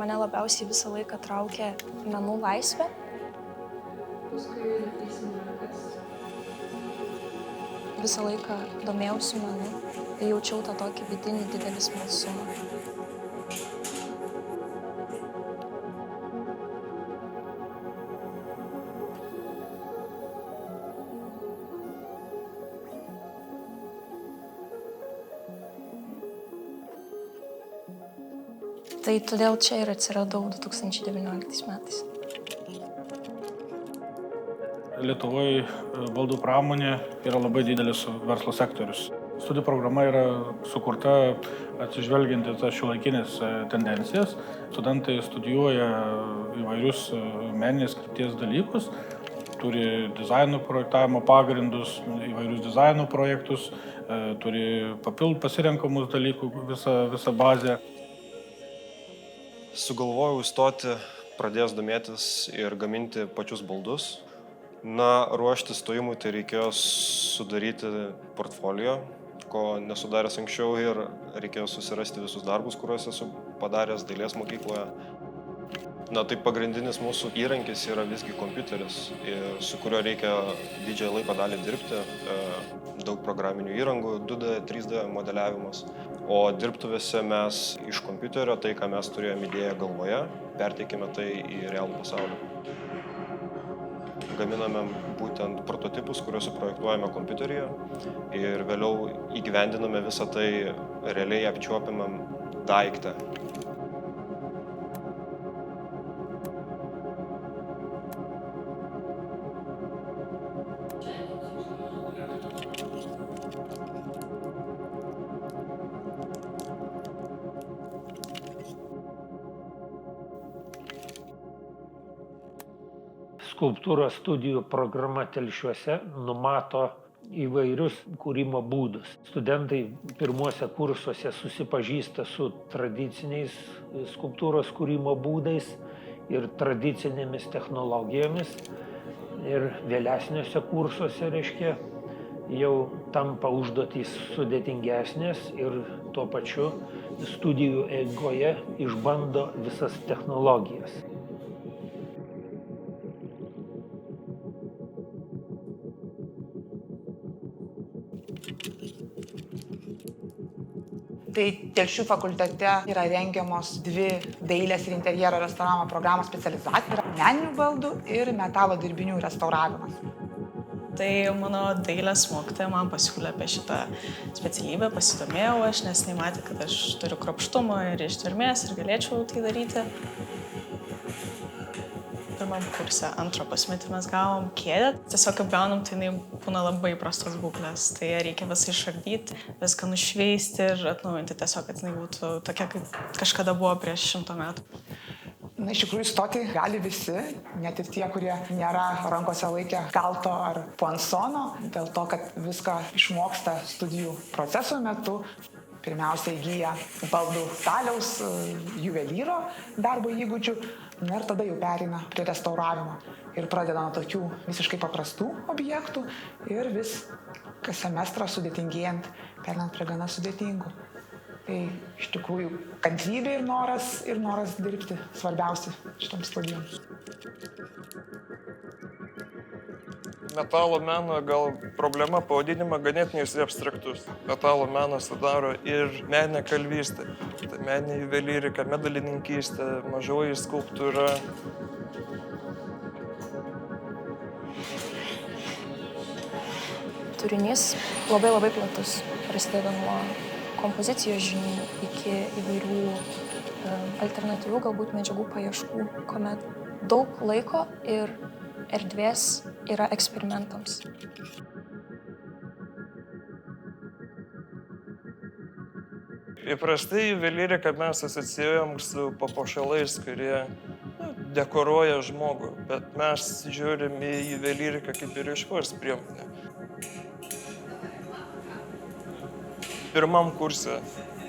Mane labiausiai visą laiką traukė menų laisvė. Visą laiką domėjausi menu ir jaučiau tą tokį vidinį didelį smalsumą. Tai todėl čia ir atsiradau 2019 metais. Lietuvoje baldų pramonė yra labai didelis verslo sektorius. Studijų programa yra sukurta atsižvelgiant į tas šiuolaikinės tendencijas. Studentai studijuoja įvairius meninės krypties dalykus, turi dizaino projektavimo pagrindus, įvairius dizaino projektus, turi pasirenkamus dalykų visą bazę. Sugalvojau įstoti, pradėjęs domėtis ir gaminti pačius baldus. Ruoštis stojimui tai reikėjo sudaryti portfolio, ko nesudaręs anksčiau, ir reikėjo susirasti visus darbus, kuriuos esu padaręs dailės mokykloje. Tai pagrindinis mūsų įrankis yra visgi kompiuteris, su kuriuo reikia didžiąją laiko dalį dirbti, daug programinių įrangų, 2D, 3D modeliavimas. O dirbtuvėse mes iš kompiuterio tai, ką mes turėjome idėją galvoje, perteikime tai į realų pasaulį. Gaminame būtent prototipus, kuriuos suprojektuojame kompiuteryje, ir vėliau įgyvendiname visą tai realiai apčiuopiamam daiktą. Skulptūros studijų programa Telšiuose numato įvairius kūrimo būdus. Studentai pirmuose kursuose susipažįsta su tradiciniais skulptūros kūrimo būdais ir tradicinėmis technologijomis. Ir vėlesniuose kursuose, jau tampa užduotys sudėtingesnės ir tuo pačiu studijų eigoje išbando visas technologijas. Tai Telšių fakultete yra rengiamos 2 dailės ir interjero restauravimo programos specializacijos. Yra meninių baldų ir metalo dirbinių restauravimas. Tai mano dailės mokytoja man pasiūlė apie šitą specialybę, pasidomėjau aš, nes jinai matė, kad aš turiu kruopštumo ir ištvermės ir galėčiau tai daryti. Pirmam kurse, antro pusmetį mes gavom kėdę. Tiesiog kaip gaunam, tai jinai būna labai prastos būklės. Tai reikia visą išardyti, viską nušveisti ir atnaujinti tiesiog, kad jinai būtų tokia, kaip kažkada buvo prieš 100 metų. Iš tikrųjų, stoti gali visi, net ir tie, kurie nėra rankose laikę kalto ar puansono, dėl to, kad viską išmoksta studijų proceso metu. Pirmiausia, įgyja baldų staliaus, juvelyro darbo įgūdžių, ir tada jau pereina prie restauravimo. Ir pradeda nuo tokių visiškai paprastų objektų ir vis kas semestrą sudėtingėjant, perinant prie gana sudėtingų. Tai iš tikrųjų kantrybė ir noras dirbti svarbiausi šitom studijoms. Metalo meno gal problema pavadinimą ganėtinai abstraktus. Metalo menas sudaro ir meninę kalvystę, tai meninė juvelyrika, medalininkystė, mažoji skulptūra. Turinys labai platus, prasideda nuo kompozicijos žinių iki įvairių alternatyvių galbūt medžiagų paieškų, kuomet daug laiko ir erdvės yra eksperimentams. Įprastai juvelyriką mes asocijuojam su papuošalais, kurie dekoruoja žmogų, bet mes žiūrim į juvelyriką kaip ir išvaizdos priemonę. Pirmam kurse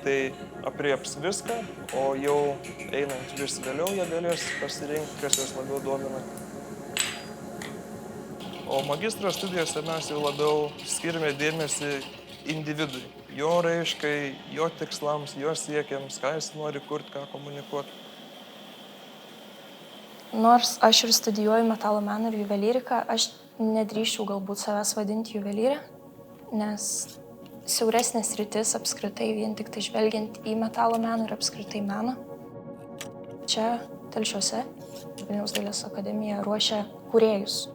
tai aprieps viską, o jau einant vis vėliau jie galės pasirinkti, kas jas labiau domina. O magistro studijose mes jau labiau skiriame dėmesį individui, jo raiškai, jo tikslams, jo siekiams, ką jis nori kurti, ką komunikuoti. Nors aš ir studijuoju metalo meną ir juvelyriką, aš nedrįščiau galbūt savęs vadinti juvelyrę, nes siauresnės rytis apskritai vien tik tai žvelgiant į metalo meną ir apskritai meną. Čia, Telšiuose, Vilniaus dailės akademija ruošia kūrėjus.